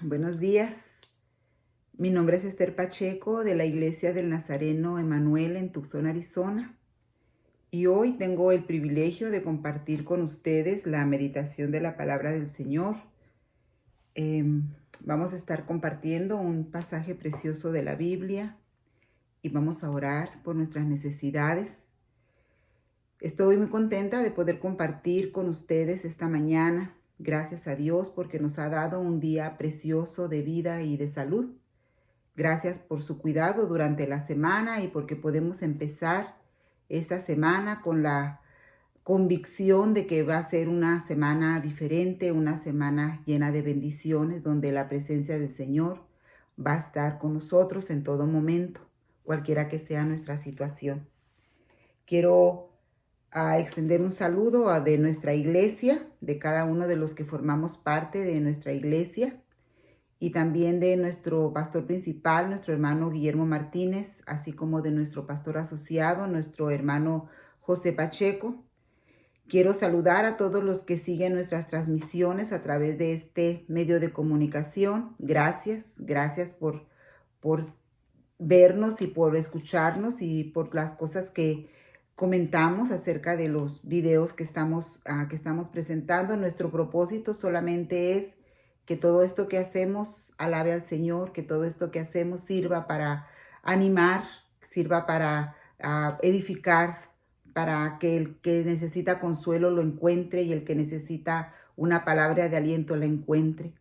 Buenos días. Mi nombre es Esther Pacheco de la Iglesia del Nazareno Emanuel en Tucson, Arizona. Y hoy tengo el privilegio de compartir con ustedes la meditación de la palabra del Señor. Vamos a estar compartiendo un pasaje precioso de la Biblia y vamos a orar por nuestras necesidades. Estoy muy contenta de poder compartir con ustedes esta mañana. Gracias a Dios porque nos ha dado un día precioso de vida y de salud. Gracias por su cuidado durante la semana y porque podemos empezar esta semana con la convicción de que va a ser una semana diferente, una semana llena de bendiciones, donde la presencia del Señor va a estar con nosotros en todo momento, cualquiera que sea nuestra situación. Quiero extender un saludo de nuestra iglesia, de cada uno de los que formamos parte de nuestra iglesia, y también de nuestro pastor principal, nuestro hermano Guillermo Martínez, así como de nuestro pastor asociado, nuestro hermano José Pacheco. Quiero saludar a todos los que siguen nuestras transmisiones a través de este medio de comunicación. Gracias por vernos y por escucharnos y por las cosas que comentamos acerca de los videos que estamos presentando. Nuestro propósito solamente es que todo esto que hacemos alabe al Señor, que todo esto que hacemos sirva para animar, sirva para edificar, para que el que necesita consuelo lo encuentre y el que necesita una palabra de aliento la encuentre.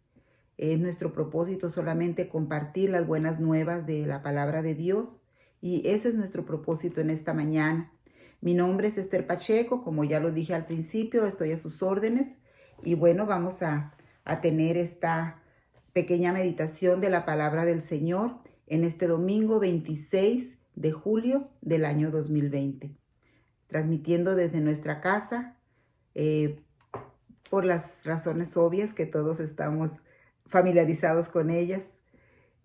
Es nuestro propósito solamente compartir las buenas nuevas de la palabra de Dios y ese es nuestro propósito en esta mañana. Mi nombre es Esther Pacheco, como ya lo dije al principio, estoy a sus órdenes y bueno, vamos a tener esta pequeña meditación de la palabra del Señor en este domingo 26 de julio del año 2020, transmitiendo desde nuestra casa por las razones obvias que todos estamos familiarizados con ellas.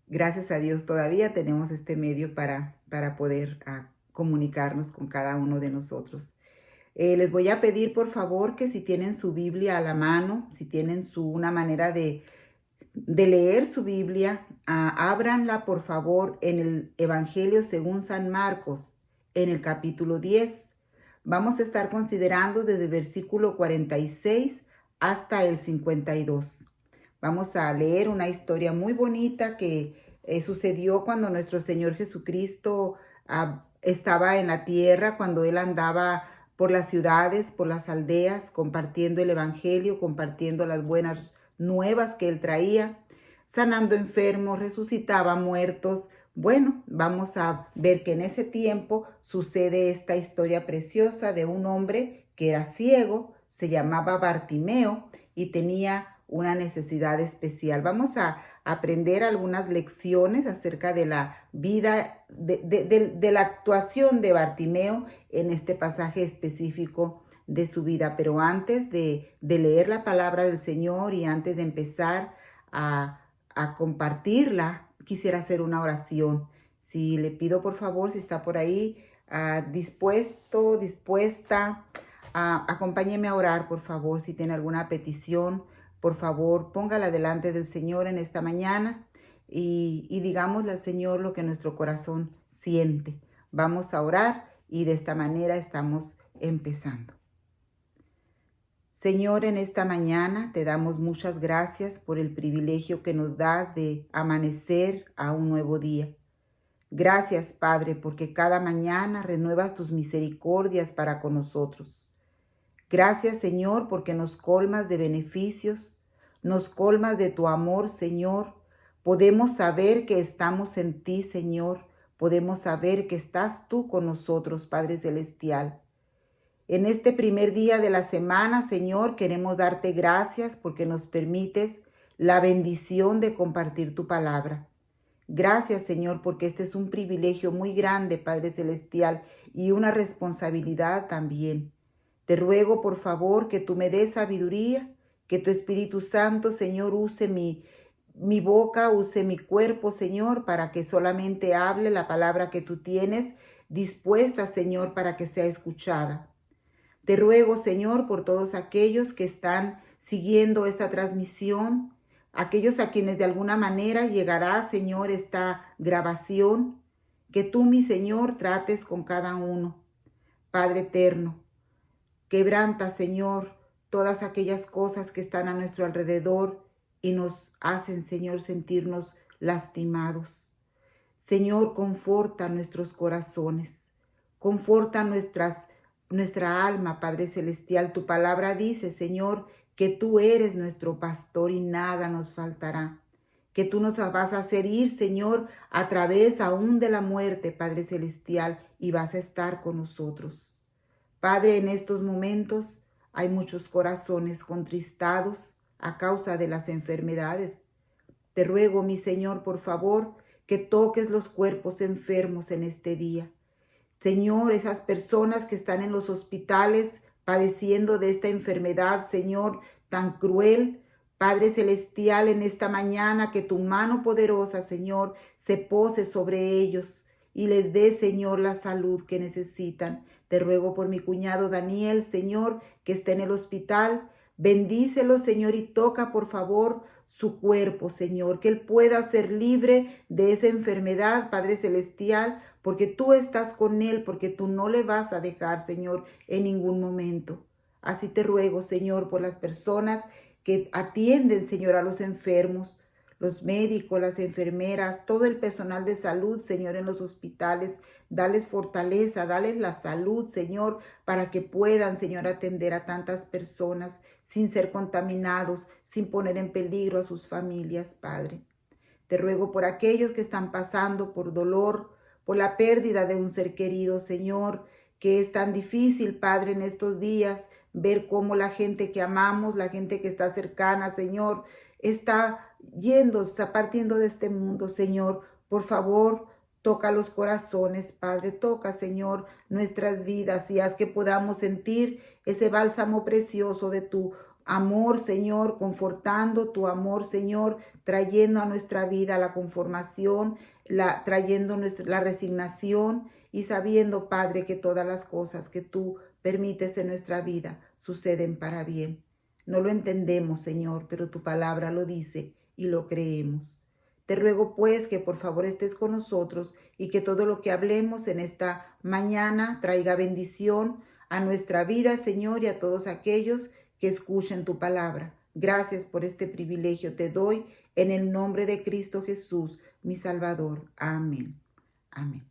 Gracias a Dios todavía tenemos este medio para poder comunicarnos con cada uno de nosotros. Les voy a pedir por favor que si tienen su Biblia a la mano, si tienen una manera de leer su Biblia, ábranla por favor en el Evangelio según San Marcos, en el capítulo 10. Vamos a estar considerando desde el versículo 46 hasta el 52. Vamos a leer una historia muy bonita que sucedió cuando nuestro Señor Jesucristo estaba en la tierra, cuando Él andaba por las ciudades, por las aldeas, compartiendo el Evangelio, compartiendo las buenas nuevas que Él traía, sanando enfermos, resucitaba muertos. Bueno, vamos a ver que en ese tiempo sucede esta historia preciosa de un hombre que era ciego, se llamaba Bartimeo y tenía una necesidad especial. Vamos a aprender algunas lecciones acerca de la vida, de la actuación de Bartimeo en este pasaje específico de su vida. Pero antes de leer la palabra del Señor y antes de empezar a compartirla, quisiera hacer una oración. Si le pido por favor, si está por ahí dispuesta, acompáñeme a orar por favor. Si tiene alguna petición, por favor, póngala delante del Señor en esta mañana y digámosle al Señor lo que nuestro corazón siente. Vamos a orar y de esta manera estamos empezando. Señor, en esta mañana te damos muchas gracias por el privilegio que nos das de amanecer a un nuevo día. Gracias, Padre, porque cada mañana renuevas tus misericordias para con nosotros. Gracias, Señor, porque nos colmas de beneficios, nos colmas de tu amor, Señor. Podemos saber que estamos en ti, Señor. Podemos saber que estás tú con nosotros, Padre Celestial. En este primer día de la semana, Señor, queremos darte gracias porque nos permites la bendición de compartir tu palabra. Gracias, Señor, porque este es un privilegio muy grande, Padre Celestial, y una responsabilidad también. Te ruego, por favor, que tú me des sabiduría, que tu Espíritu Santo, Señor, use mi boca, use mi cuerpo, Señor, para que solamente hable la palabra que tú tienes dispuesta, Señor, para que sea escuchada. Te ruego, Señor, por todos aquellos que están siguiendo esta transmisión, aquellos a quienes de alguna manera llegará, Señor, esta grabación, que tú, mi Señor, trates con cada uno. Padre eterno, quebranta, Señor, todas aquellas cosas que están a nuestro alrededor y nos hacen, Señor, sentirnos lastimados. Señor, conforta nuestros corazones, conforta nuestra alma, Padre Celestial. Tu palabra dice, Señor, que tú eres nuestro pastor y nada nos faltará. Que tú nos vas a hacer ir, Señor, a través aún de la muerte, Padre Celestial, y vas a estar con nosotros. Padre, en estos momentos hay muchos corazones contristados a causa de las enfermedades. Te ruego, mi Señor, por favor, que toques los cuerpos enfermos en este día. Señor, esas personas que están en los hospitales padeciendo de esta enfermedad, Señor, tan cruel, Padre Celestial, en esta mañana que tu mano poderosa, Señor, se pose sobre ellos y les dé, Señor, la salud que necesitan. Te ruego por mi cuñado Daniel, Señor, que está en el hospital. Bendícelo, Señor, y toca, por favor, su cuerpo, Señor, que él pueda ser libre de esa enfermedad, Padre Celestial, porque tú estás con él, porque tú no le vas a dejar, Señor, en ningún momento. Así te ruego, Señor, por las personas que atienden, Señor, a los enfermos, los médicos, las enfermeras, todo el personal de salud, Señor, en los hospitales. Dales fortaleza, dales la salud, Señor, para que puedan, Señor, atender a tantas personas sin ser contaminados, sin poner en peligro a sus familias, Padre. Te ruego por aquellos que están pasando por dolor, por la pérdida de un ser querido, Señor, que es tan difícil, Padre, en estos días, ver cómo la gente que amamos, la gente que está cercana, Señor, está está partiendo de este mundo, Señor. Por favor, toca los corazones, Padre, toca, Señor, nuestras vidas y haz que podamos sentir ese bálsamo precioso de tu amor, Señor, confortando tu amor, Señor, trayendo a nuestra vida la conformación, trayendo la resignación y sabiendo, Padre, que todas las cosas que tú permites en nuestra vida suceden para bien. No lo entendemos, Señor, pero tu palabra lo dice y lo creemos. Te ruego pues que por favor estés con nosotros y que todo lo que hablemos en esta mañana traiga bendición a nuestra vida, Señor, y a todos aquellos que escuchen tu palabra. Gracias por este privilegio te doy en el nombre de Cristo Jesús, mi Salvador. Amén. Amén.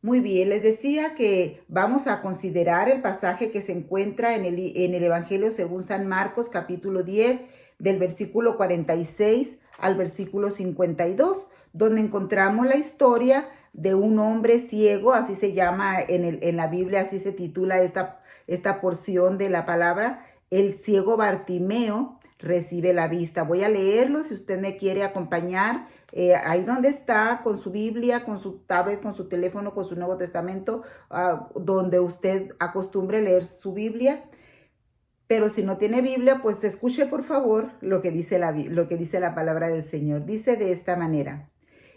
Muy bien, les decía que vamos a considerar el pasaje que se encuentra en el Evangelio según San Marcos, capítulo 10, del versículo 46 al versículo 52, donde encontramos la historia de un hombre ciego, así se llama en la Biblia, así se titula esta porción de la palabra, el ciego Bartimeo recibe la vista. Voy a leerlo si usted me quiere acompañar. Ahí donde está, con su Biblia, con su tablet, con su teléfono, con su Nuevo Testamento, donde usted acostumbre leer su Biblia. Pero si no tiene Biblia, pues escuche por favor lo que dice la palabra del Señor. Dice de esta manera: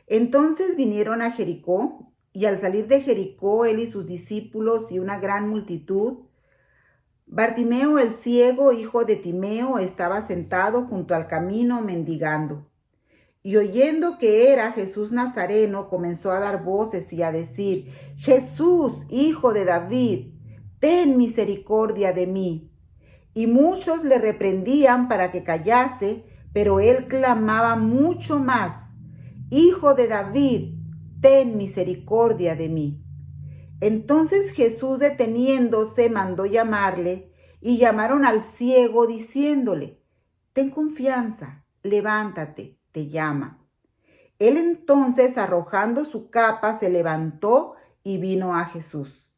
entonces vinieron a Jericó, y al salir de Jericó, él y sus discípulos y una gran multitud, Bartimeo el ciego, hijo de Timeo, estaba sentado junto al camino mendigando. Y oyendo que era Jesús Nazareno, comenzó a dar voces y a decir: Jesús, hijo de David, ten misericordia de mí. Y muchos le reprendían para que callase, pero él clamaba mucho más: Hijo de David, ten misericordia de mí. Entonces Jesús, deteniéndose, mandó llamarle, y llamaron al ciego diciéndole: ten confianza, levántate, te llama. Él entonces, arrojando su capa, se levantó y vino a Jesús.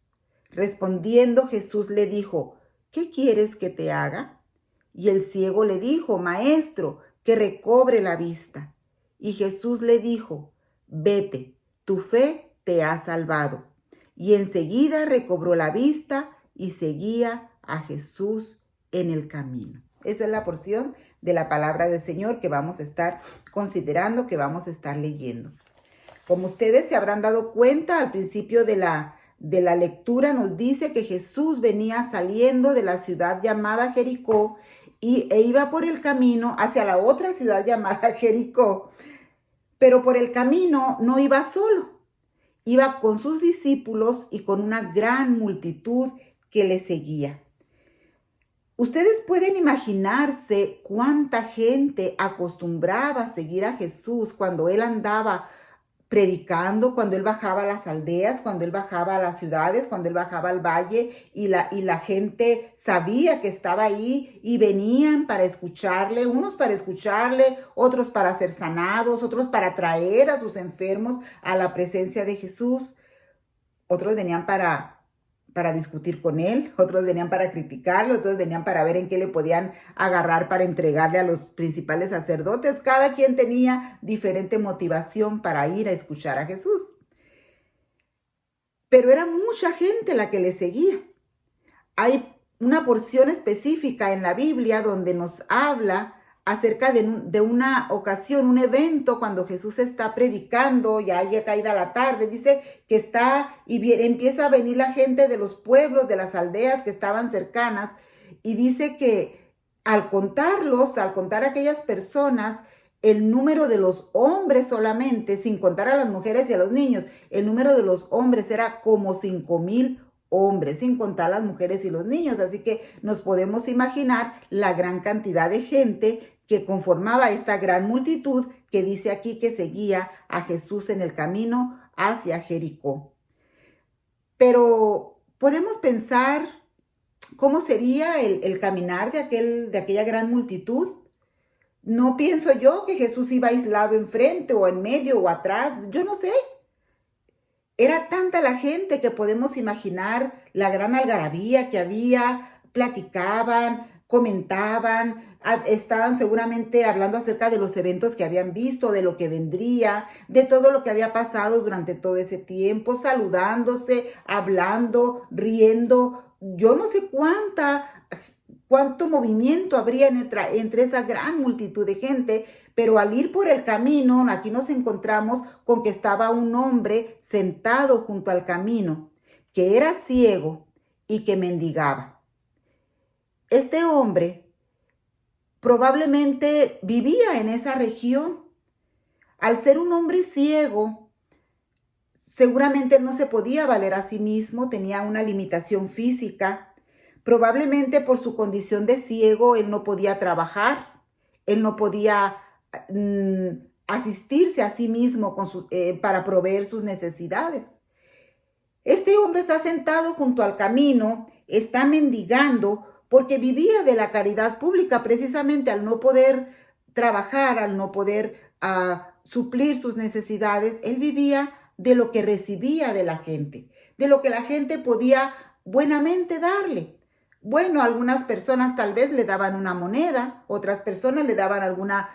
Respondiendo Jesús le dijo: ¿qué quieres que te haga? Y el ciego le dijo: Maestro, que recobre la vista. Y Jesús le dijo: vete, tu fe te ha salvado. Y enseguida recobró la vista y seguía a Jesús en el camino. Esa es la porción de la palabra del Señor que vamos a estar considerando, que vamos a estar leyendo. Como ustedes se habrán dado cuenta, al principio de la lectura nos dice que Jesús venía saliendo de la ciudad llamada Jericó e iba por el camino hacia la otra ciudad llamada Jericó. Pero por el camino no iba solo, iba con sus discípulos y con una gran multitud que le seguía. Ustedes pueden imaginarse cuánta gente acostumbraba a seguir a Jesús cuando él andaba predicando, cuando él bajaba a las aldeas, cuando él bajaba a las ciudades, cuando él bajaba al valle y la gente sabía que estaba ahí y venían para escucharle, unos para escucharle, otros para ser sanados, otros para traer a sus enfermos a la presencia de Jesús, otros venían para discutir con él, otros venían para criticarlo, otros venían para ver en qué le podían agarrar para entregarle a los principales sacerdotes. Cada quien tenía diferente motivación para ir a escuchar a Jesús. Pero era mucha gente la que le seguía. Hay una porción específica en la Biblia donde nos habla acerca de una ocasión, un evento cuando Jesús está predicando, ya haya caída la tarde, dice que está y empieza a venir la gente de los pueblos, de las aldeas que estaban cercanas, y dice que al contar a aquellas personas, el número de los hombres solamente, sin contar a las mujeres y a los niños, el número de los hombres era como 5,000 hombres, sin contar las mujeres y los niños. Así que nos podemos imaginar la gran cantidad de gente que conformaba esta gran multitud que dice aquí que seguía a Jesús en el camino hacia Jericó. Pero podemos pensar cómo sería el caminar de aquella gran multitud. No pienso yo que Jesús iba aislado enfrente o en medio o atrás, yo no sé. Era tanta la gente que podemos imaginar la gran algarabía que había, platicaban, comentaban, estaban seguramente hablando acerca de los eventos que habían visto, de lo que vendría, de todo lo que había pasado durante todo ese tiempo, saludándose, hablando, riendo. Yo no sé cuánto movimiento habría entre esa gran multitud de gente, pero al ir por el camino, aquí nos encontramos con que estaba un hombre sentado junto al camino, que era ciego y que mendigaba. Este hombre probablemente vivía en esa región. Al ser un hombre ciego, seguramente él no se podía valer a sí mismo, tenía una limitación física. Probablemente por su condición de ciego, él no podía trabajar, él no podía asistirse a sí mismo para proveer sus necesidades. Este hombre está sentado junto al camino, está mendigando, porque vivía de la caridad pública precisamente al no poder trabajar, al no poder suplir sus necesidades. Él vivía de lo que recibía de la gente, de lo que la gente podía buenamente darle. Bueno, algunas personas tal vez le daban una moneda, otras personas le daban alguna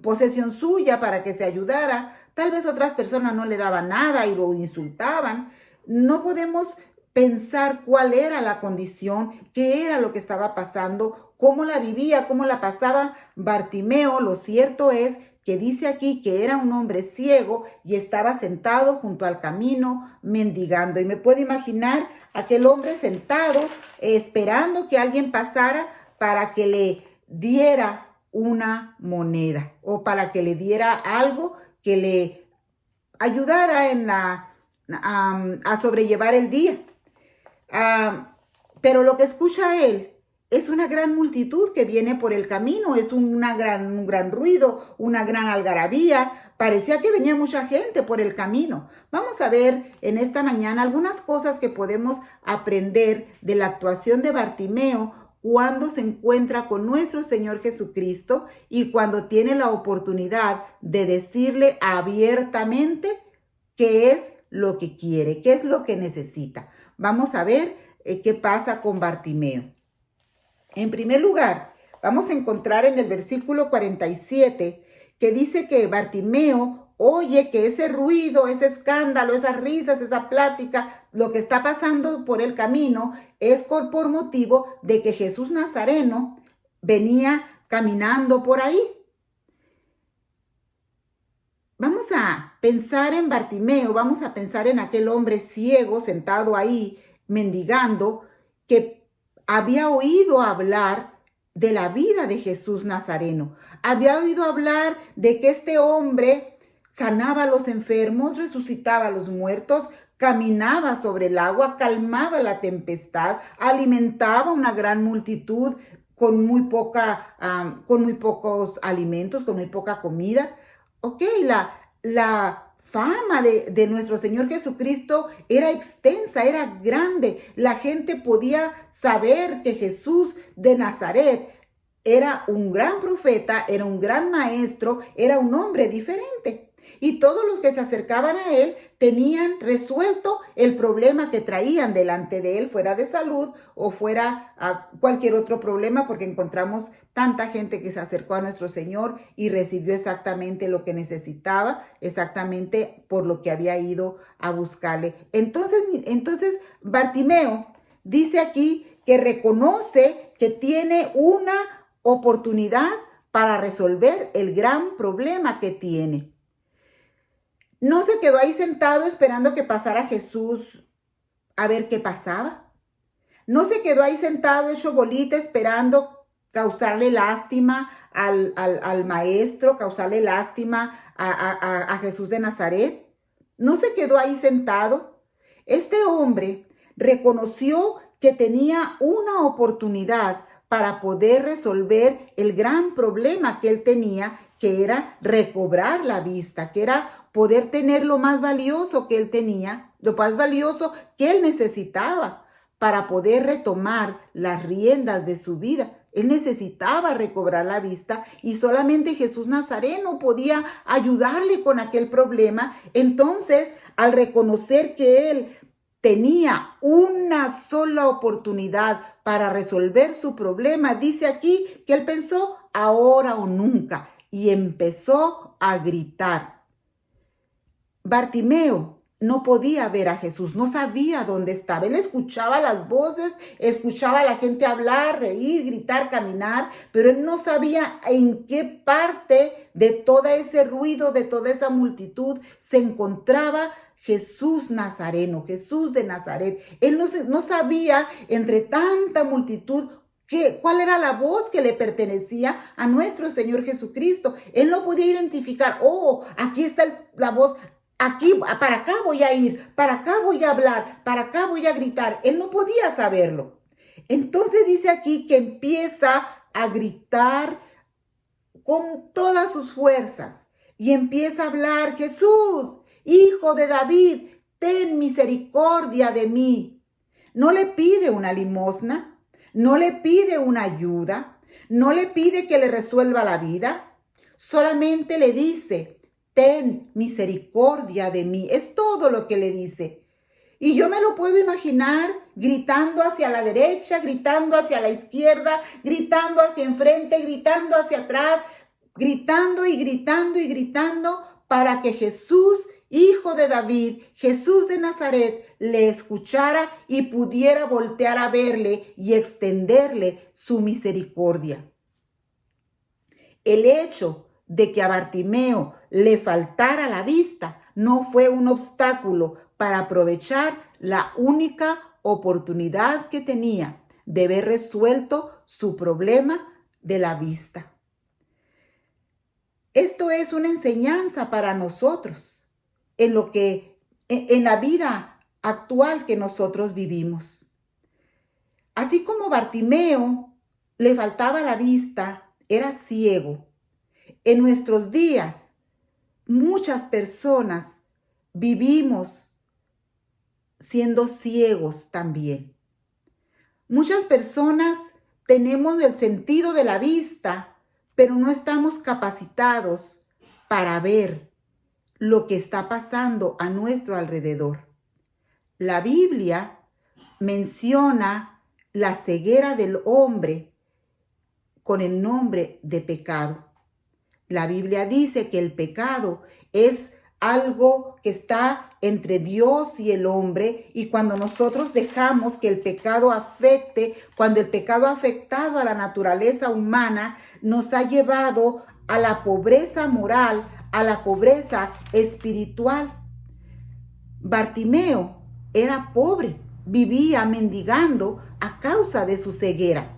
posesión suya para que se ayudara, tal vez otras personas no le daban nada y lo insultaban. No podemos pensar cuál era la condición, qué era lo que estaba pasando, cómo la vivía, cómo la pasaba Bartimeo. Lo cierto es que dice aquí que era un hombre ciego y estaba sentado junto al camino mendigando. Y me puedo imaginar aquel hombre sentado esperando que alguien pasara para que le diera una moneda o para que le diera algo que le ayudara a sobrellevar el día. Pero lo que escucha él es una gran multitud que viene por el camino, es un gran ruido, una gran algarabía. Parecía que venía mucha gente por el camino. Vamos a ver en esta mañana algunas cosas que podemos aprender de la actuación de Bartimeo cuando se encuentra con nuestro Señor Jesucristo y cuando tiene la oportunidad de decirle abiertamente qué es lo que quiere, qué es lo que necesita. Vamos a ver qué pasa con Bartimeo. En primer lugar, vamos a encontrar en el versículo 47 que dice que Bartimeo oye que ese ruido, ese escándalo, esas risas, esa plática, lo que está pasando por el camino es por motivo de que Jesús Nazareno venía caminando por ahí. Vamos a pensar en Bartimeo, vamos a pensar en aquel hombre ciego sentado ahí mendigando que había oído hablar de la vida de Jesús Nazareno. Había oído hablar de que este hombre sanaba a los enfermos, resucitaba a los muertos, caminaba sobre el agua, calmaba la tempestad, alimentaba una gran multitud con muy pocos alimentos, con muy poca comida. Ok, la fama de nuestro Señor Jesucristo era extensa, era grande. La gente podía saber que Jesús de Nazaret era un gran profeta, era un gran maestro, era un hombre diferente. Y todos los que se acercaban a él tenían resuelto el problema que traían delante de él, fuera de salud o fuera cualquier otro problema, porque encontramos tanta gente que se acercó a nuestro Señor y recibió exactamente lo que necesitaba, exactamente por lo que había ido a buscarle. Entonces Bartimeo dice aquí que reconoce que tiene una oportunidad para resolver el gran problema que tiene. No se quedó ahí sentado esperando que pasara Jesús a ver qué pasaba. No se quedó ahí sentado hecho bolita esperando causarle lástima al maestro, causarle lástima a Jesús de Nazaret. No se quedó ahí sentado. Este hombre reconoció que tenía una oportunidad para poder resolver el gran problema que él tenía, que era recobrar la vista, que era poder tener lo más valioso que él tenía, lo más valioso que él necesitaba para poder retomar las riendas de su vida. Él necesitaba recobrar la vista y solamente Jesús Nazareno podía ayudarle con aquel problema. Entonces, al reconocer que él tenía una sola oportunidad para resolver su problema, dice aquí que él pensó ahora o nunca y empezó a gritar. Bartimeo no podía ver a Jesús, no sabía dónde estaba. Él escuchaba las voces, escuchaba a la gente hablar, reír, gritar, caminar, pero él no sabía en qué parte de todo ese ruido, de toda esa multitud se encontraba Jesús Nazareno, Jesús de Nazaret. Él no sabía entre tanta multitud cuál era la voz que le pertenecía a nuestro Señor Jesucristo. Él no podía identificar, aquí está la voz. Aquí, para acá voy a ir, para acá voy a hablar, para acá voy a gritar. Él no podía saberlo. Entonces dice aquí que empieza a gritar con todas sus fuerzas y empieza a hablar: Jesús, Hijo de David, ten misericordia de mí. No le pide una limosna, no le pide una ayuda, no le pide que le resuelva la vida, solamente le dice: ten misericordia de mí. Es todo lo que le dice. Y yo me lo puedo imaginar gritando hacia la derecha, gritando hacia la izquierda, gritando hacia enfrente, gritando hacia atrás, gritando y gritando y gritando para que Jesús, Hijo de David, Jesús de Nazaret, le escuchara y pudiera voltear a verle y extenderle su misericordia. El hecho de que a Bartimeo le faltara la vista no fue un obstáculo para aprovechar la única oportunidad que tenía de ver resuelto su problema de la vista. Esto es una enseñanza para nosotros en la vida actual que nosotros vivimos. Así como Bartimeo le faltaba la vista, era ciego. En nuestros días, muchas personas vivimos siendo ciegos también. Muchas personas tenemos el sentido de la vista, pero no estamos capacitados para ver lo que está pasando a nuestro alrededor. La Biblia menciona la ceguera del hombre con el nombre de pecado. La Biblia dice que el pecado es algo que está entre Dios y el hombre, y cuando nosotros dejamos que el pecado afecte, cuando el pecado ha afectado a la naturaleza humana, nos ha llevado a la pobreza moral, a la pobreza espiritual. Bartimeo era pobre, vivía mendigando a causa de su ceguera.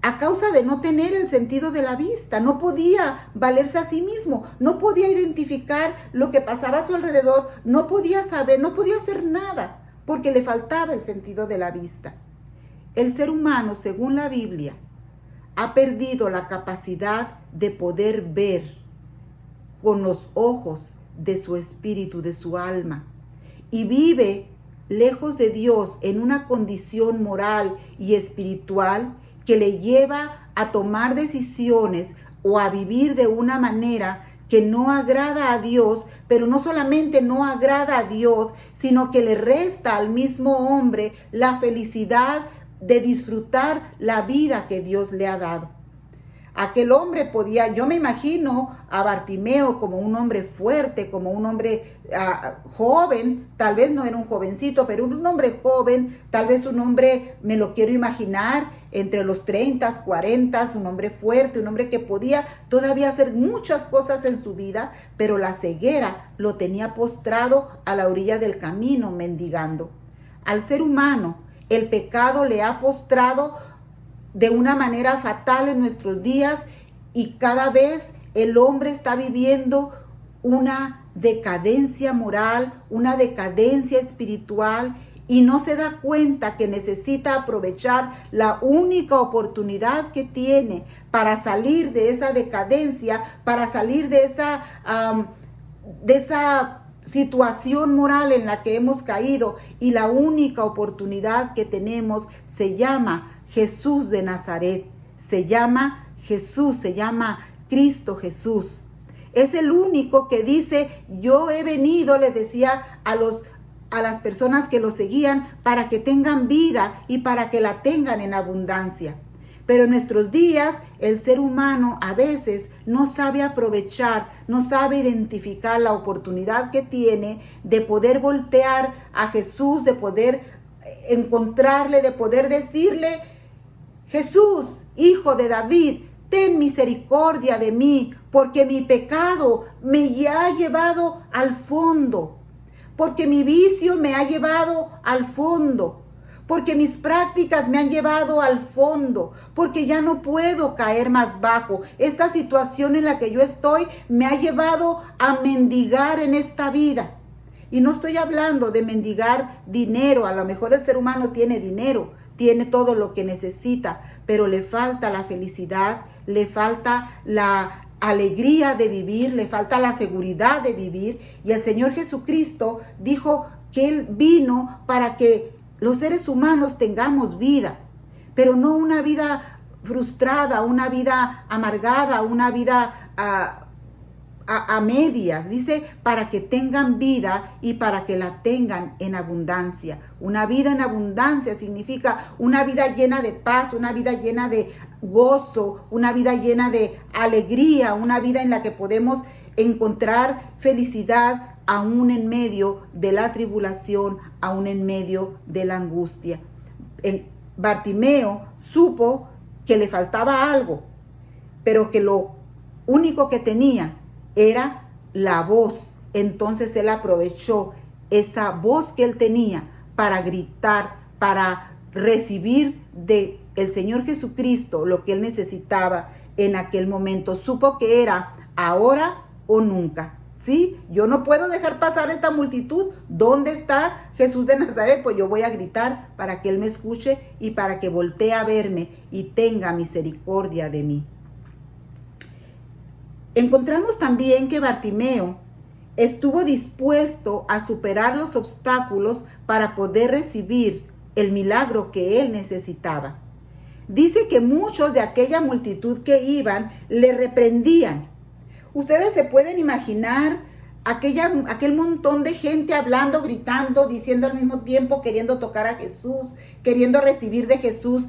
a causa de no tener el sentido de la vista. No podía valerse a sí mismo, no podía identificar lo que pasaba a su alrededor, no podía saber, no podía hacer nada, porque le faltaba el sentido de la vista. El ser humano, según la Biblia, ha perdido la capacidad de poder ver con los ojos de su espíritu, de su alma, y vive lejos de Dios en una condición moral y espiritual que le lleva a tomar decisiones o a vivir de una manera que no agrada a Dios, pero no solamente no agrada a Dios, sino que le resta al mismo hombre la felicidad de disfrutar la vida que Dios le ha dado. Aquel hombre podía, yo me imagino a Bartimeo como un hombre fuerte, como un hombre joven, tal vez no era un jovencito, pero un hombre joven, tal vez un hombre, me lo quiero imaginar, entre los 30, 40, un hombre fuerte, un hombre que podía todavía hacer muchas cosas en su vida, pero la ceguera lo tenía postrado a la orilla del camino, mendigando. Al ser humano, el pecado le ha postrado de una manera fatal en nuestros días, y cada vez el hombre está viviendo una decadencia moral, una decadencia espiritual, y no se da cuenta que necesita aprovechar la única oportunidad que tiene para salir de esa decadencia, para salir de esa situación moral en la que hemos caído, y la única oportunidad que tenemos se llama Jesús de Nazaret, se llama Jesús, se llama Cristo Jesús. Es el único que dice: yo he venido, les decía a las personas que lo seguían, para que tengan vida y para que la tengan en abundancia. Pero en nuestros días el ser humano a veces no sabe aprovechar, no sabe identificar la oportunidad que tiene de poder voltear a Jesús, de poder encontrarle, de poder decirle: Jesús, hijo de David, ten misericordia de mí, porque mi pecado me ha llevado al fondo, porque mi vicio me ha llevado al fondo, porque mis prácticas me han llevado al fondo, porque ya no puedo caer más bajo. Esta situación en la que yo estoy me ha llevado a mendigar en esta vida. Y no estoy hablando de mendigar dinero. A lo mejor el ser humano tiene dinero, tiene todo lo que necesita, pero le falta la felicidad, le falta la alegría de vivir, le falta la seguridad de vivir. Y el Señor Jesucristo dijo que Él vino para que los seres humanos tengamos vida, pero no una vida frustrada, una vida amargada, una vida a medias. Dice: para que tengan vida y para que la tengan en abundancia. Una vida en abundancia significa una vida llena de paz, una vida llena de gozo, una vida llena de alegría, una vida en la que podemos encontrar felicidad aún en medio de la tribulación, aún en medio de la angustia. Bartimeo supo que le faltaba algo, pero que lo único que tenía era la voz. Entonces él aprovechó esa voz que él tenía para gritar, para recibir de el Señor Jesucristo lo que él necesitaba en aquel momento. Supo que era ahora o nunca. ¿Sí? Yo no puedo dejar pasar esta multitud. ¿Dónde está Jesús de Nazaret? Pues yo voy a gritar para que Él me escuche y para que voltee a verme y tenga misericordia de mí. Encontramos también que Bartimeo estuvo dispuesto a superar los obstáculos para poder recibir el milagro que él necesitaba. Dice que muchos de aquella multitud que iban le reprendían. Ustedes se pueden imaginar aquel montón de gente hablando, gritando, diciendo al mismo tiempo, queriendo tocar a Jesús, queriendo recibir de Jesús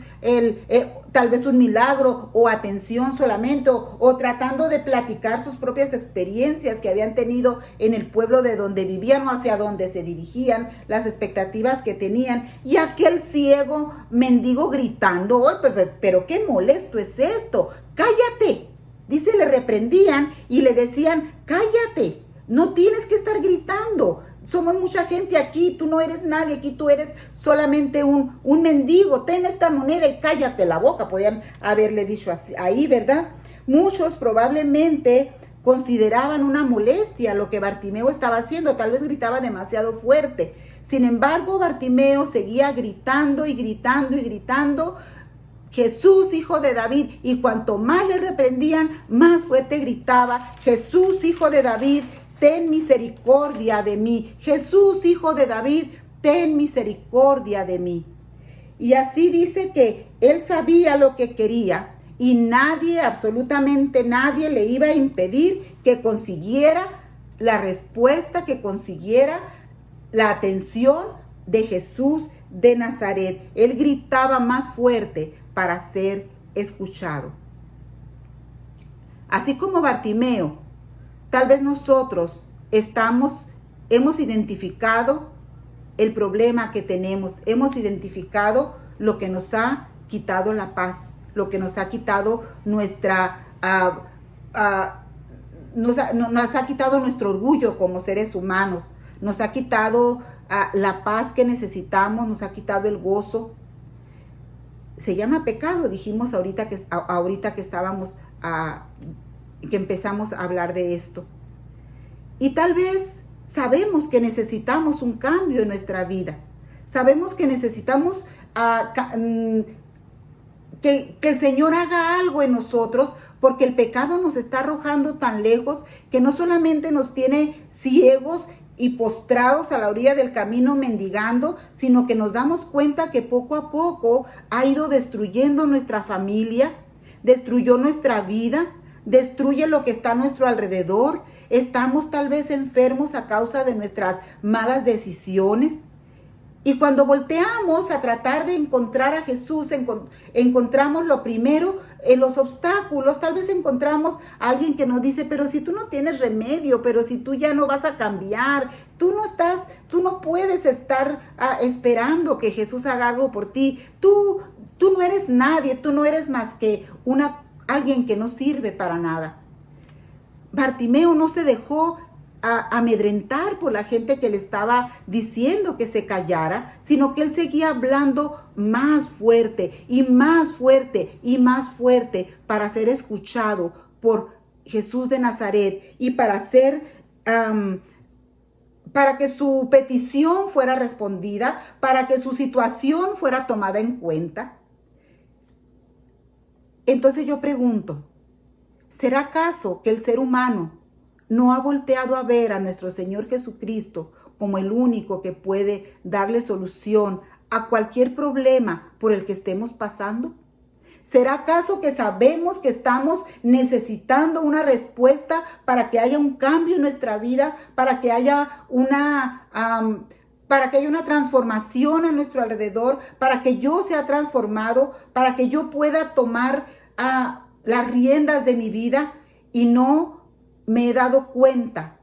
tal vez un milagro o atención solamente, o tratando de platicar sus propias experiencias que habían tenido en el pueblo de donde vivían o hacia donde se dirigían, las expectativas que tenían. Y aquel ciego mendigo gritando: ¡oh, pero qué molesto es esto! ¡Cállate! Dice, le reprendían y le decían: cállate, no tienes que estar gritando, somos mucha gente aquí, tú no eres nadie, aquí tú eres solamente un mendigo, ten esta moneda y cállate la boca, podían haberle dicho así, ahí, ¿verdad? Muchos probablemente consideraban una molestia lo que Bartimeo estaba haciendo, tal vez gritaba demasiado fuerte. Sin embargo, Bartimeo seguía gritando y gritando y gritando, Jesús, hijo de David, y cuanto más le reprendían, más fuerte gritaba, Jesús, hijo de David, ten misericordia de mí. Jesús, hijo de David, ten misericordia de mí. Y así dice que él sabía lo que quería y nadie, absolutamente nadie, le iba a impedir que consiguiera la respuesta, que consiguiera la atención de Jesús de Nazaret. Él gritaba más fuerte para ser escuchado. Así como Bartimeo, tal vez nosotros hemos identificado el problema que tenemos, hemos identificado lo que nos ha quitado la paz, lo que nos ha quitado nos ha quitado nuestro orgullo como seres humanos, nos ha quitado la paz que necesitamos, nos ha quitado el gozo. Se llama pecado, dijimos ahorita que empezamos a hablar de esto. Y tal vez sabemos que necesitamos un cambio en nuestra vida. Sabemos que necesitamos que el Señor haga algo en nosotros, porque el pecado nos está arrojando tan lejos que no solamente nos tiene ciegos y postrados a la orilla del camino mendigando, sino que nos damos cuenta que poco a poco ha ido destruyendo nuestra familia, destruyó nuestra vida, destruye lo que está a nuestro alrededor. Estamos tal vez enfermos a causa de nuestras malas decisiones. Y cuando volteamos a tratar de encontrar a Jesús, encontramos lo primero en los obstáculos. Tal vez encontramos a alguien que nos dice, pero si tú no tienes remedio, pero si tú ya no vas a cambiar, tú no puedes estar esperando que Jesús haga algo por ti. Tú no eres nadie, tú no eres más que alguien que no sirve para nada. Bartimeo no se dejó amedrentar por la gente que le estaba diciendo que se callara, sino que él seguía hablando más fuerte y más fuerte y más fuerte para ser escuchado por Jesús de Nazaret y para que su petición fuera respondida, para que su situación fuera tomada en cuenta. Entonces yo pregunto, ¿será acaso que el ser humano no ha volteado a ver a nuestro Señor Jesucristo como el único que puede darle solución a cualquier problema por el que estemos pasando? ¿Será acaso que sabemos que estamos necesitando una respuesta para que haya un cambio en nuestra vida, para que haya una transformación a nuestro alrededor, para que yo sea transformado, para que yo pueda tomar las riendas de mi vida? Y no me he dado cuenta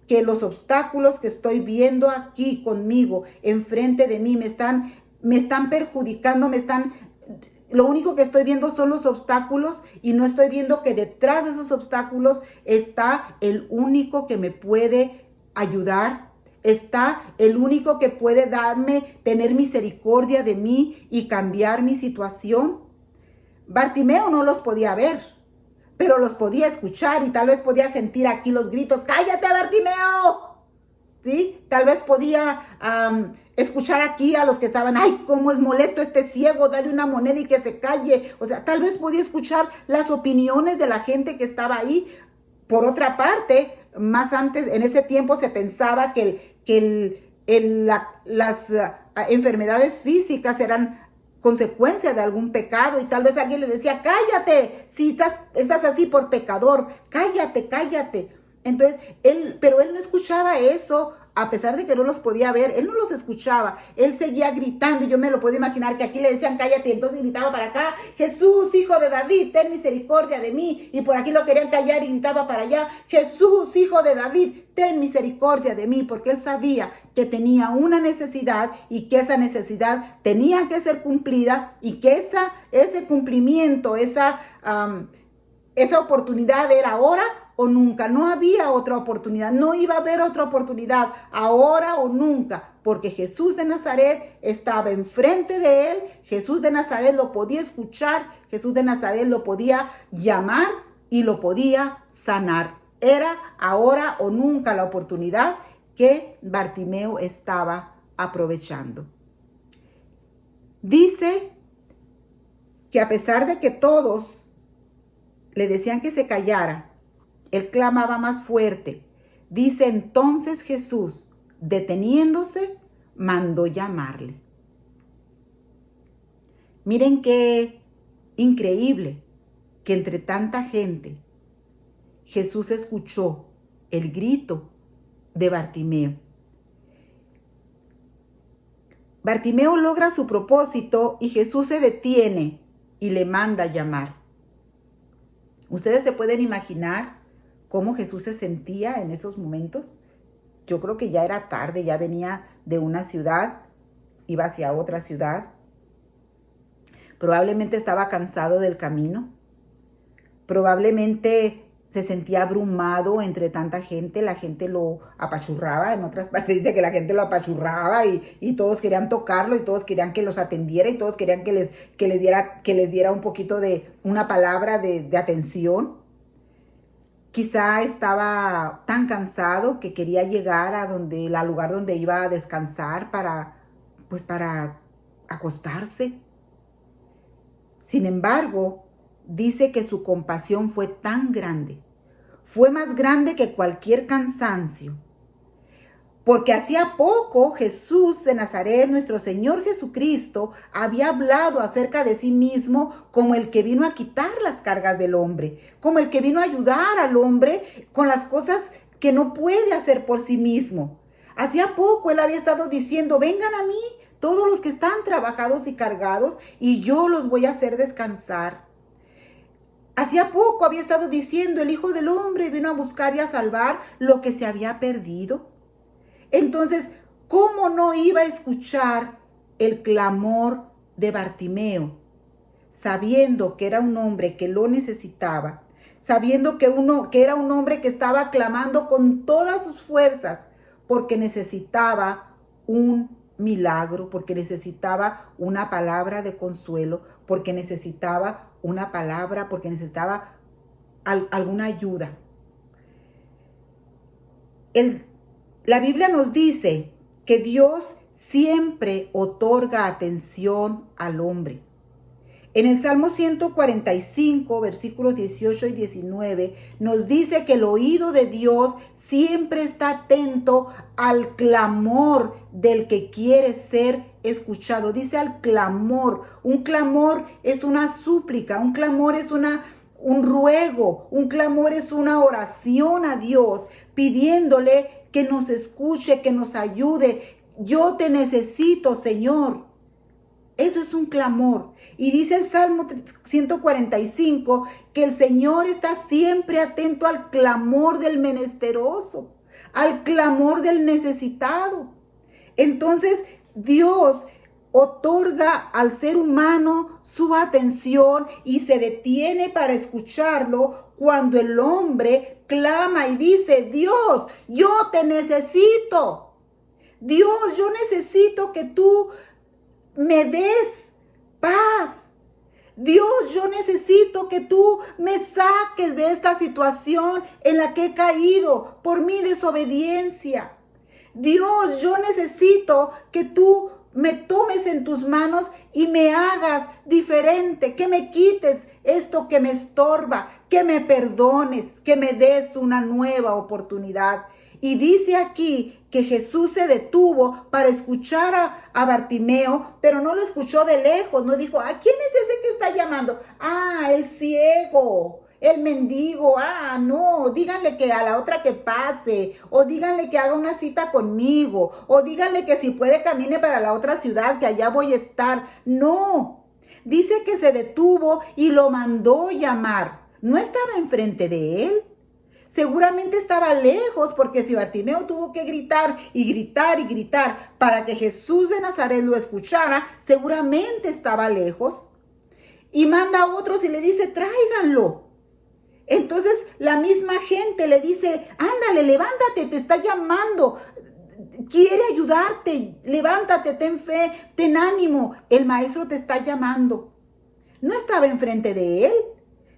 que los obstáculos que estoy viendo aquí conmigo, enfrente de mí, me están perjudicando, lo único que estoy viendo son los obstáculos y no estoy viendo que detrás de esos obstáculos está el único que me puede ayudar, está el único que puede tener misericordia de mí y cambiar mi situación. Bartimeo no los podía ver, pero los podía escuchar y tal vez podía sentir aquí los gritos, ¡cállate, Bartimeo! ¿Sí? Tal vez podía escuchar aquí a los que estaban, ¡ay, cómo es molesto este ciego! Dale una moneda y que se calle. O sea, tal vez podía escuchar las opiniones de la gente que estaba ahí. Por otra parte, más antes, en ese tiempo se pensaba que las enfermedades físicas eran consecuencia de algún pecado y tal vez alguien le decía, cállate, si estás así por pecador, cállate. Entonces, pero él no escuchaba eso, a pesar de que no los podía ver, él no los escuchaba, él seguía gritando y yo me lo puedo imaginar que aquí le decían cállate y entonces gritaba para acá, Jesús, hijo de David, ten misericordia de mí, y por aquí lo querían callar y gritaba para allá, Jesús, hijo de David, ten misericordia de mí, porque él sabía que tenía una necesidad y que esa necesidad tenía que ser cumplida y que ese cumplimiento, esa oportunidad era ahora o nunca. No había otra oportunidad, no iba a haber otra oportunidad, ahora o nunca, porque Jesús de Nazaret estaba enfrente de él. Jesús de Nazaret lo podía escuchar, Jesús de Nazaret lo podía llamar y lo podía sanar. Era ahora o nunca la oportunidad que Bartimeo estaba aprovechando. Dice que a pesar de que todos le decían que se callara, él clamaba más fuerte. Dice entonces Jesús, deteniéndose, mandó llamarle. Miren qué increíble que entre tanta gente Jesús escuchó el grito de Bartimeo. Bartimeo logra su propósito y Jesús se detiene y le manda llamar. ¿Ustedes se pueden imaginar cómo Jesús se sentía en esos momentos? Yo creo que ya era tarde, ya venía de una ciudad, iba hacia otra ciudad. Probablemente estaba cansado del camino. Probablemente se sentía abrumado entre tanta gente, la gente lo apachurraba, en otras partes dice que la gente lo apachurraba y todos querían tocarlo y todos querían que los atendiera y todos querían que les diera un poquito de una palabra de atención. Quizá estaba tan cansado que quería llegar al lugar donde iba a descansar para acostarse. Sin embargo, dice que su compasión fue tan grande, fue más grande que cualquier cansancio, porque hacía poco Jesús de Nazaret, nuestro Señor Jesucristo, había hablado acerca de sí mismo como el que vino a quitar las cargas del hombre, como el que vino a ayudar al hombre con las cosas que no puede hacer por sí mismo. Hacía poco él había estado diciendo, vengan a mí todos los que están trabajados y cargados y yo los voy a hacer descansar. Hacía poco había estado diciendo, el Hijo del Hombre vino a buscar y a salvar lo que se había perdido. Entonces, ¿cómo no iba a escuchar el clamor de Bartimeo? Sabiendo que era un hombre que lo necesitaba, sabiendo que era un hombre que estaba clamando con todas sus fuerzas, porque necesitaba un milagro, porque necesitaba una palabra de consuelo, porque necesitaba una palabra, porque necesitaba alguna ayuda. La Biblia nos dice que Dios siempre otorga atención al hombre. En el Salmo 145, versículos 18 y 19, nos dice que el oído de Dios siempre está atento al clamor del que quiere ser escuchado. Dice al clamor. Un clamor es una súplica, un clamor es un ruego, un clamor es una oración a Dios, pidiéndole que nos escuche, que nos ayude. Yo te necesito, Señor. Eso es un clamor. Y dice el Salmo 145 que el Señor está siempre atento al clamor del menesteroso, al clamor del necesitado. Entonces, Dios otorga al ser humano su atención y se detiene para escucharlo cuando el hombre clama y dice, Dios, yo te necesito. Dios, yo necesito que tú me des paz. Dios, yo necesito que tú me saques de esta situación en la que he caído por mi desobediencia. Dios, yo necesito que tú me tomes en tus manos y me hagas diferente, que me quites esto que me estorba, que me perdones, que me des una nueva oportunidad. Y dice aquí que Jesús se detuvo para escuchar a Bartimeo, pero no lo escuchó de lejos, no dijo, ¿a quién es ese que está llamando? Ah, el ciego, el mendigo, no, díganle que a la otra que pase, o díganle que haga una cita conmigo, o díganle que si puede camine para la otra ciudad, que allá voy a estar. No, dice que se detuvo y lo mandó llamar. No estaba enfrente de él. Seguramente estaba lejos, porque si Bartimeo tuvo que gritar y gritar y gritar para que Jesús de Nazaret lo escuchara, seguramente estaba lejos. Y manda a otros y le dice, tráiganlo. Entonces la misma gente le dice, ándale, levántate, te está llamando, quiere ayudarte, levántate, ten fe, ten ánimo, el maestro te está llamando. No estaba enfrente de él.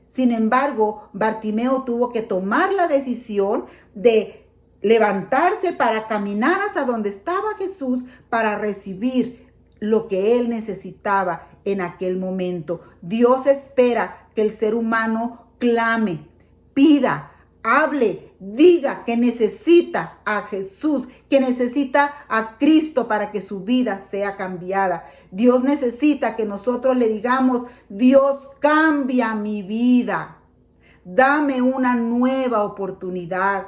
Sin embargo, Bartimeo tuvo que tomar la decisión de levantarse para caminar hasta donde estaba Jesús para recibir lo que él necesitaba en aquel momento. Dios espera que el ser humano clame, pida, hable, diga que necesita a Jesús, que necesita a Cristo para que su vida sea cambiada. Dios necesita que nosotros le digamos, Dios, cambia mi vida. Dame una nueva oportunidad.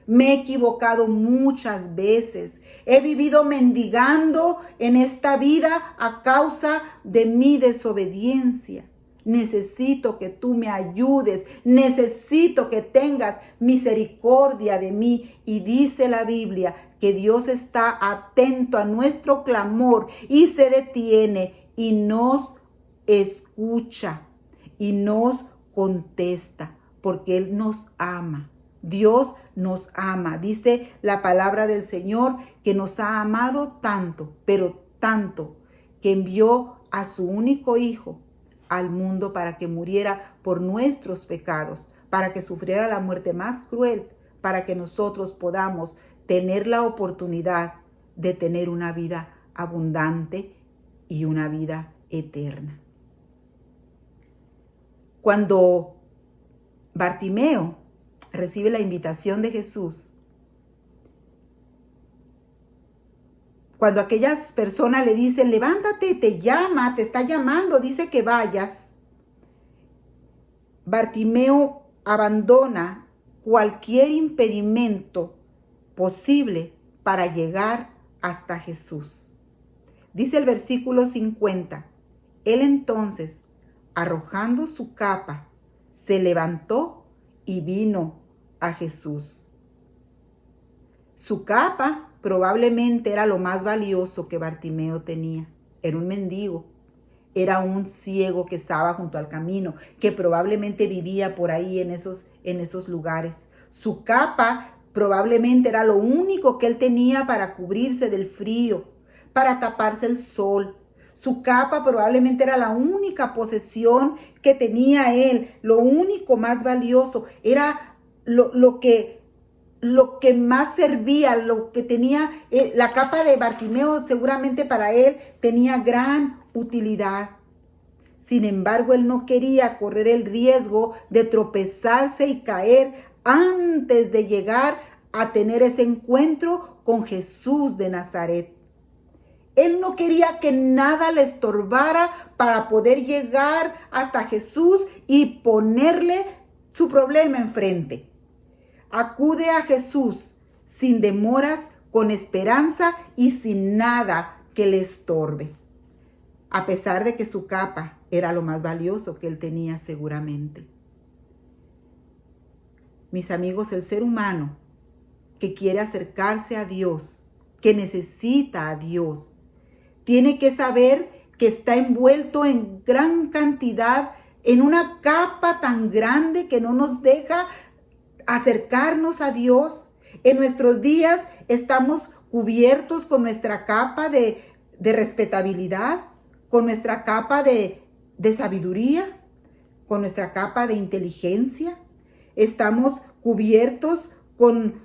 Me he equivocado muchas veces. He vivido mendigando en esta vida a causa de mi desobediencia. Necesito que tú me ayudes. Necesito que tengas misericordia de mí. Y dice la Biblia que Dios está atento a nuestro clamor y se detiene y nos escucha y nos contesta porque Él nos ama. Dios nos ama. Dice la palabra del Señor que nos ha amado tanto, pero tanto, que envió a su único Hijo al mundo para que muriera por nuestros pecados, para que sufriera la muerte más cruel, para que nosotros podamos tener la oportunidad de tener una vida abundante y una vida eterna. Cuando Bartimeo recibe la invitación de Jesús, cuando aquellas personas le dicen, levántate, te llama, te está llamando, dice que vayas, Bartimeo abandona cualquier impedimento posible para llegar hasta Jesús. Dice el versículo 50, él entonces, arrojando su capa, se levantó y vino a Jesús. Su capa probablemente era lo más valioso que Bartimeo tenía. Era un mendigo, era un ciego que estaba junto al camino, que probablemente vivía por ahí en esos lugares. Su capa probablemente era lo único que él tenía para cubrirse del frío, para taparse el sol. Su capa probablemente era la única posesión que tenía él, lo único más valioso, era lo que más servía, lo que tenía, la capa de Bartimeo seguramente para él tenía gran utilidad. Sin embargo, él no quería correr el riesgo de tropezarse y caer antes de llegar a tener ese encuentro con Jesús de Nazaret. Él no quería que nada le estorbara para poder llegar hasta Jesús y ponerle su problema enfrente. Acude a Jesús sin demoras, con esperanza y sin nada que le estorbe. A pesar de que su capa era lo más valioso que él tenía seguramente. Mis amigos, el ser humano que quiere acercarse a Dios, que necesita a Dios, tiene que saber que está envuelto en gran cantidad, en una capa tan grande que no nos deja acercarnos a Dios. En nuestros días estamos cubiertos con nuestra capa de respetabilidad, con nuestra capa de sabiduría, con nuestra capa de inteligencia. Estamos cubiertos con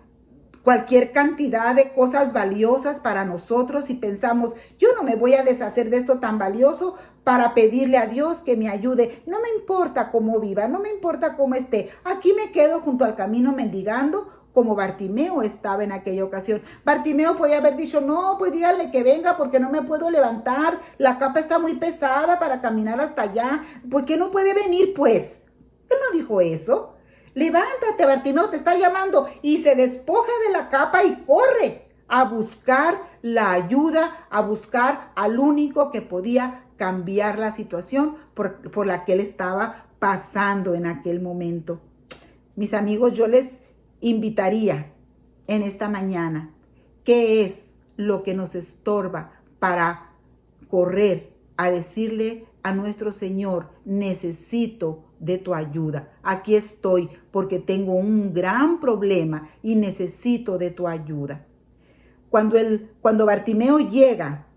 cualquier cantidad de cosas valiosas para nosotros y pensamos, yo no me voy a deshacer de esto tan valioso para pedirle a Dios que me ayude. No me importa cómo viva, no me importa cómo esté. Aquí me quedo junto al camino mendigando, como Bartimeo estaba en aquella ocasión. Bartimeo podía haber dicho, no, pues dígale que venga porque no me puedo levantar. La capa está muy pesada para caminar hasta allá. ¿Por qué no puede venir, pues? Él no dijo eso. Levántate, Bartimeo, te está llamando, y se despoja de la capa y corre a buscar la ayuda, a buscar al único que podía cambiar la situación por la que él estaba pasando en aquel momento. Mis amigos, yo les invitaría en esta mañana, ¿qué es lo que nos estorba para correr a decirle a nuestro Señor, necesito de tu ayuda. Aquí estoy porque tengo un gran problema y necesito de tu ayuda. Cuando Bartimeo llega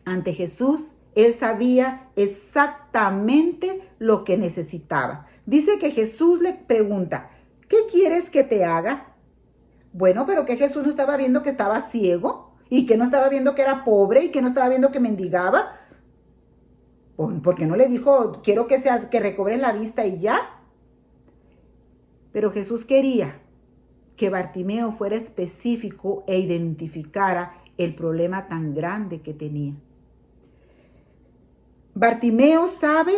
ante Jesús, él sabía exactamente lo que necesitaba. Dice que Jesús le pregunta, ¿qué quieres que te haga? Bueno, pero que Jesús no estaba viendo que estaba ciego y que no estaba viendo que era pobre y que no estaba viendo que mendigaba. Porque no le dijo, quiero que recobres la vista y ya. Pero Jesús quería que Bartimeo fuera específico e identificara el problema tan grande que tenía. Bartimeo sabe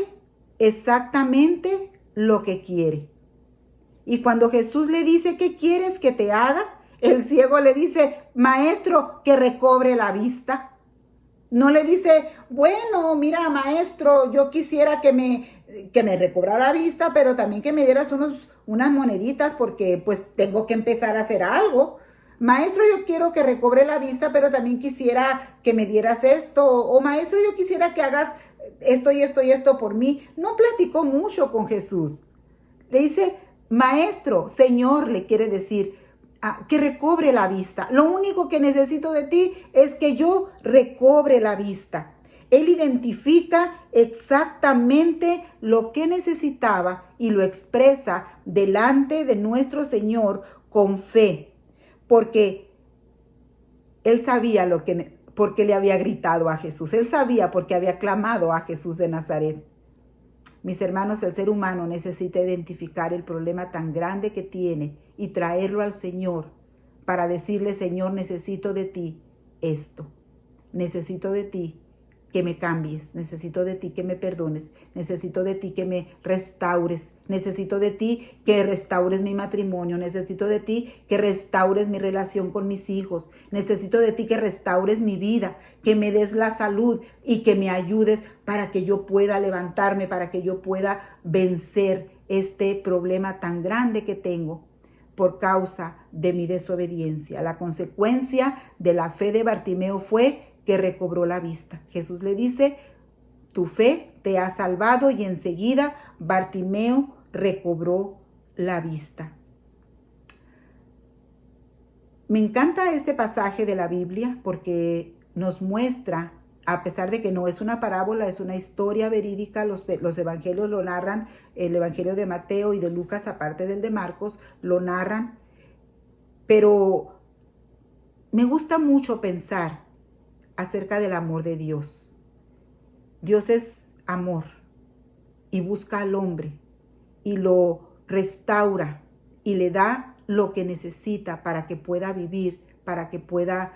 exactamente lo que quiere. Y cuando Jesús le dice, ¿qué quieres que te haga? El ciego le dice, maestro, que recobre la vista. No le dice, bueno, mira, maestro, yo quisiera que me recobrara la vista, pero también que me dieras unas moneditas porque pues tengo que empezar a hacer algo. Maestro, yo quiero que recobre la vista, pero también quisiera que me dieras esto. O maestro, yo quisiera que hagas esto y esto y esto por mí. No platicó mucho con Jesús. Le dice, maestro, Señor, le quiere decir, que recobre la vista. Lo único que necesito de ti es que yo recobre la vista. Él identifica exactamente lo que necesitaba y lo expresa delante de nuestro Señor con fe, porque él sabía porque le había gritado a Jesús. Él sabía porque había clamado a Jesús de Nazaret. Mis hermanos, el ser humano necesita identificar el problema tan grande que tiene y traerlo al Señor para decirle, Señor, necesito de ti esto. Necesito de ti que me cambies. Necesito de ti que me perdones. Necesito de ti que me restaures. Necesito de ti que restaures mi matrimonio. Necesito de ti que restaures mi relación con mis hijos. Necesito de ti que restaures mi vida, que me des la salud y que me ayudes para que yo pueda levantarme, para que yo pueda vencer este problema tan grande que tengo por causa de mi desobediencia. La consecuencia de la fe de Bartimeo fue que recobró la vista. Jesús le dice, tu fe te ha salvado, y enseguida Bartimeo recobró la vista. Me encanta este pasaje de la Biblia porque nos muestra, a pesar de que no es una parábola, es una historia verídica, los evangelios lo narran, el evangelio de Mateo y de Lucas, aparte del de Marcos, lo narran, pero me gusta mucho pensar acerca del amor de Dios. Dios es amor y busca al hombre y lo restaura y le da lo que necesita para que pueda vivir, para que pueda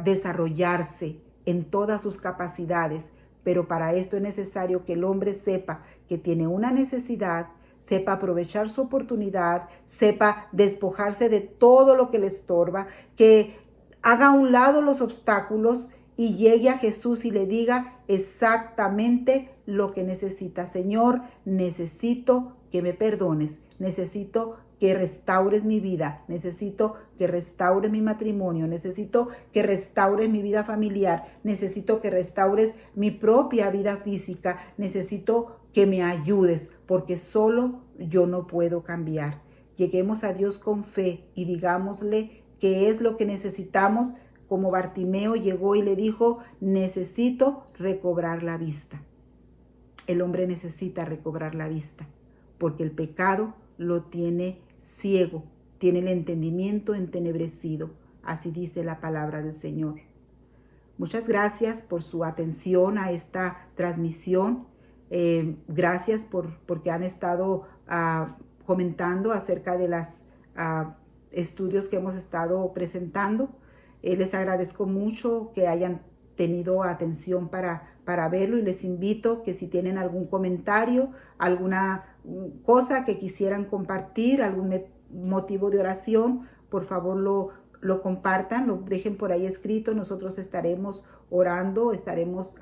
desarrollarse en todas sus capacidades. Pero para esto es necesario que el hombre sepa que tiene una necesidad, sepa aprovechar su oportunidad, sepa despojarse de todo lo que le estorba, que haga a un lado los obstáculos y llegue a Jesús y le diga exactamente lo que necesita. Señor, necesito que me perdones, necesito que restaures mi vida, necesito que restaures mi matrimonio, necesito que restaures mi vida familiar, necesito que restaures mi propia vida física, necesito que me ayudes, porque solo yo no puedo cambiar. Lleguemos a Dios con fe y digámosle qué es lo que necesitamos, como Bartimeo llegó y le dijo, necesito recobrar la vista. El hombre necesita recobrar la vista, porque el pecado lo tiene ciego, tiene el entendimiento entenebrecido. Así dice la palabra del Señor. Muchas gracias por su atención a esta transmisión. Gracias porque han estado comentando acerca de los estudios que hemos estado presentando. Les agradezco mucho que hayan tenido atención para verlo, y les invito que si tienen algún comentario, alguna cosa que quisieran compartir, algún motivo de oración, por favor lo compartan, lo dejen por ahí escrito. Nosotros estaremos orando, estaremos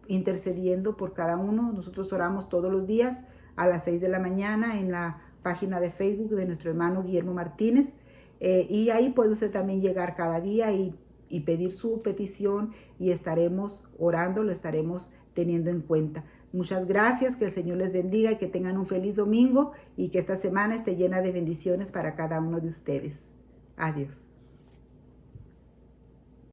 intercediendo por cada uno. Nosotros oramos todos los días a las 6 de la mañana en la página de Facebook de nuestro hermano Guillermo Martínez. Y ahí puede usted también llegar cada día y pedir su petición, y estaremos orando, lo estaremos teniendo en cuenta. Muchas gracias, que el Señor les bendiga y que tengan un feliz domingo y que esta semana esté llena de bendiciones para cada uno de ustedes. Adiós.